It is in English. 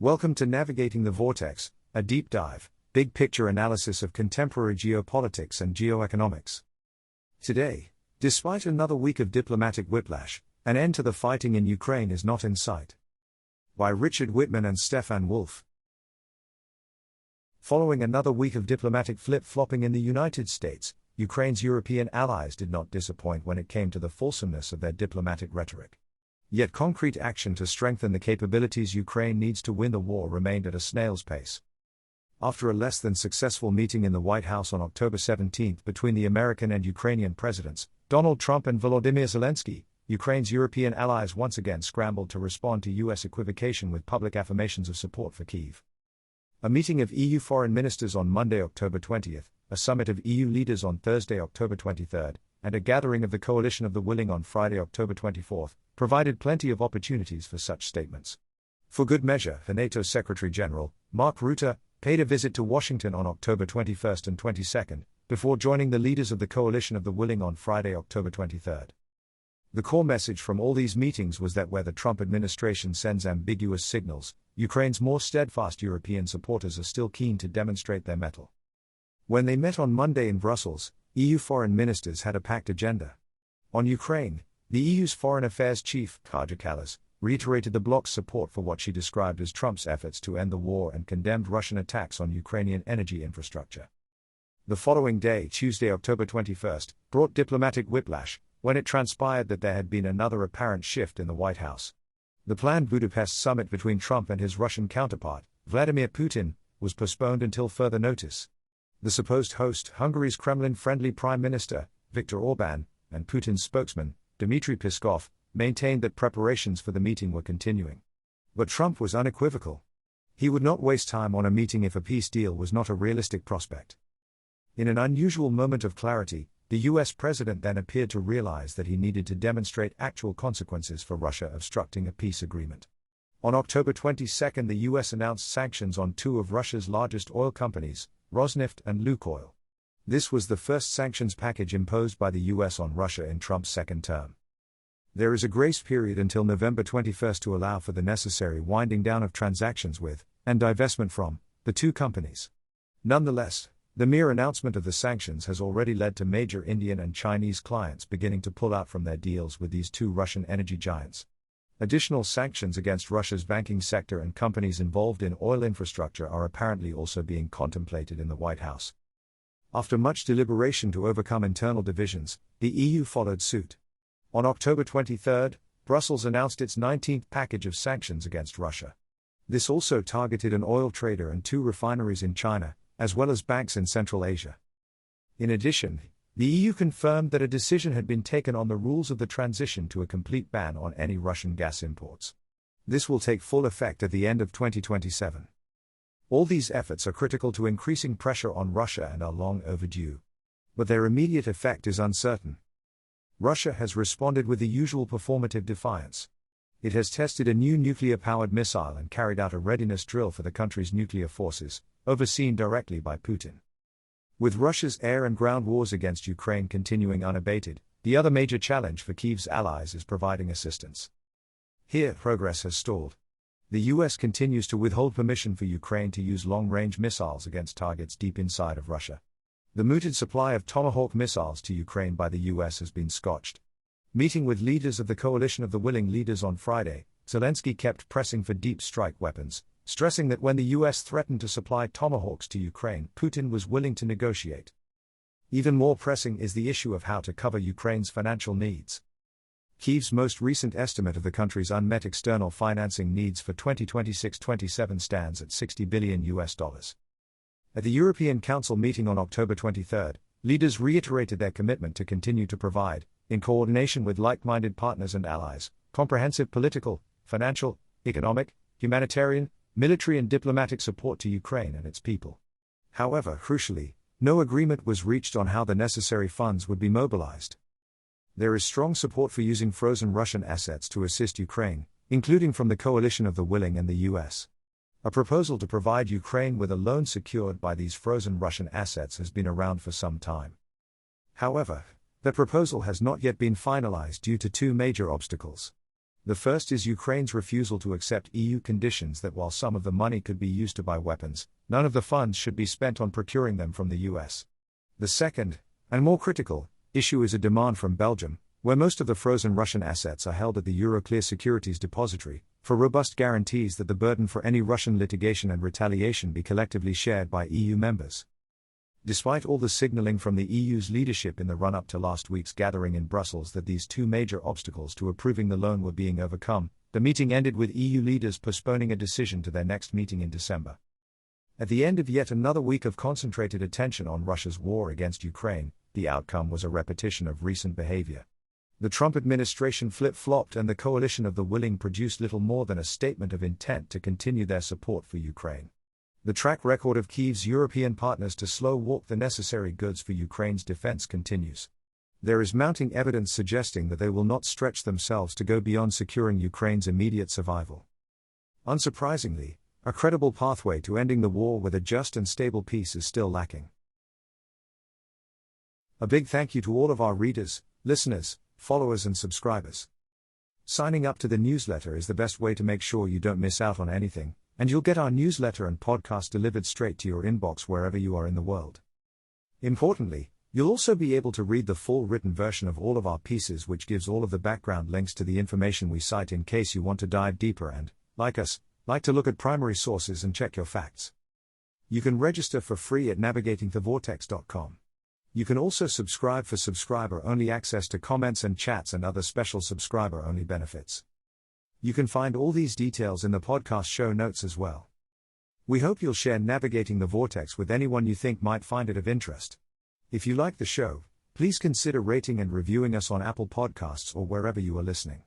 Welcome to Navigating the Vortex, a deep dive, big picture analysis of contemporary geopolitics and geoeconomics. Today, despite another week of diplomatic whiplash, an end to the fighting in Ukraine is not in sight. By Richard Whitman and Stefan Wolf. Following another week of diplomatic flip-flopping in the United States, Ukraine's European allies did not disappoint when it came to the fulsomeness of their diplomatic rhetoric. Yet concrete action to strengthen the capabilities Ukraine needs to win the war remained at a snail's pace. After a less than successful meeting in the White House on October 17 between the American and Ukrainian presidents, Donald Trump and Volodymyr Zelensky, Ukraine's European allies once again scrambled to respond to U.S. equivocation with public affirmations of support for Kyiv. A meeting of EU foreign ministers on Monday, October 20, a summit of EU leaders on Thursday, October 23, and a gathering of the Coalition of the Willing on Friday, October 24, provided plenty of opportunities for such statements. For good measure, the NATO Secretary-General, Mark Rutte, paid a visit to Washington on October 21 and 22, before joining the leaders of the Coalition of the Willing on Friday, October 23. The core message from all these meetings was that where the Trump administration sends ambiguous signals, Ukraine's more steadfast European supporters are still keen to demonstrate their mettle. When they met on Monday in Brussels, EU foreign ministers had a packed agenda. On Ukraine, the EU's Foreign Affairs Chief, Kaja Kallas, reiterated the bloc's support for what she described as Trump's efforts to end the war and condemned Russian attacks on Ukrainian energy infrastructure. The following day, Tuesday, October 21, brought diplomatic whiplash, when it transpired that there had been another apparent shift in the White House. The planned Budapest summit between Trump and his Russian counterpart, Vladimir Putin, was postponed until further notice. The supposed host, Hungary's Kremlin-friendly Prime Minister, Viktor Orban, and Putin's spokesman, Dmitry Peskov, maintained that preparations for the meeting were continuing. But Trump was unequivocal. He would not waste time on a meeting if a peace deal was not a realistic prospect. In an unusual moment of clarity, the US president then appeared to realize that he needed to demonstrate actual consequences for Russia obstructing a peace agreement. On October 22, the US announced sanctions on two of Russia's largest oil companies, Rosneft and Lukoil. This was the first sanctions package imposed by the US on Russia in Trump's second term. There is a grace period until November 21 to allow for the necessary winding down of transactions with, and divestment from, the two companies. Nonetheless, the mere announcement of the sanctions has already led to major Indian and Chinese clients beginning to pull out from their deals with these two Russian energy giants. Additional sanctions against Russia's banking sector and companies involved in oil infrastructure are apparently also being contemplated in the White House. After much deliberation to overcome internal divisions, the EU followed suit. On October 23, Brussels announced its 19th package of sanctions against Russia. This also targeted an oil trader and two refineries in China, as well as banks in Central Asia. In addition, the EU confirmed that a decision had been taken on the rules of the transition to a complete ban on any Russian gas imports. This will take full effect at the end of 2027. All these efforts are critical to increasing pressure on Russia and are long overdue. But their immediate effect is uncertain. Russia has responded with the usual performative defiance. It has tested a new nuclear-powered missile and carried out a readiness drill for the country's nuclear forces, overseen directly by Putin. With Russia's air and ground wars against Ukraine continuing unabated, the other major challenge for Kyiv's allies is providing assistance. Here, progress has stalled. The US continues to withhold permission for Ukraine to use long-range missiles against targets deep inside of Russia. The mooted supply of Tomahawk missiles to Ukraine by the US has been scotched. Meeting with leaders of the Coalition of the Willing leaders on Friday, Zelensky kept pressing for deep strike weapons, stressing that when the US threatened to supply Tomahawks to Ukraine, Putin was willing to negotiate. Even more pressing is the issue of how to cover Ukraine's financial needs. Kyiv's most recent estimate of the country's unmet external financing needs for 2026-27 stands at $60 billion. At the European Council meeting on October 23, leaders reiterated their commitment to continue to provide, in coordination with like-minded partners and allies, comprehensive political, financial, economic, humanitarian, military and diplomatic support to Ukraine and its people. However, crucially, no agreement was reached on how the necessary funds would be mobilized. There is strong support for using frozen Russian assets to assist Ukraine, including from the Coalition of the Willing and the US. A proposal to provide Ukraine with a loan secured by these frozen Russian assets has been around for some time. However, the proposal has not yet been finalized due to two major obstacles. The first is Ukraine's refusal to accept EU conditions that while some of the money could be used to buy weapons, none of the funds should be spent on procuring them from the US. The second, and more critical, issue is a demand from Belgium, where most of the frozen Russian assets are held at the Euroclear Securities Depository, for robust guarantees that the burden for any Russian litigation and retaliation be collectively shared by EU members. Despite all the signaling from the EU's leadership in the run-up to last week's gathering in Brussels that these two major obstacles to approving the loan were being overcome, the meeting ended with EU leaders postponing a decision to their next meeting in December. At the end of yet another week of concentrated attention on Russia's war against Ukraine, the outcome was a repetition of recent behavior. The Trump administration flip-flopped and the coalition of the willing produced little more than a statement of intent to continue their support for Ukraine. The track record of Kyiv's European partners to slow-walk the necessary goods for Ukraine's defense continues. There is mounting evidence suggesting that they will not stretch themselves to go beyond securing Ukraine's immediate survival. Unsurprisingly, a credible pathway to ending the war with a just and stable peace is still lacking. A big thank you to all of our readers, listeners, followers and subscribers. Signing up to the newsletter is the best way to make sure you don't miss out on anything, and you'll get our newsletter and podcast delivered straight to your inbox wherever you are in the world. Importantly, you'll also be able to read the full written version of all of our pieces, which gives all of the background links to the information we cite in case you want to dive deeper and, like us, like to look at primary sources and check your facts. You can register for free at navigatingthevortex.com. You can also subscribe for subscriber-only access to comments and chats and other special subscriber-only benefits. You can find all these details in the podcast show notes as well. We hope you'll share Navigating the Vortex with anyone you think might find it of interest. If you like the show, please consider rating and reviewing us on Apple Podcasts or wherever you are listening.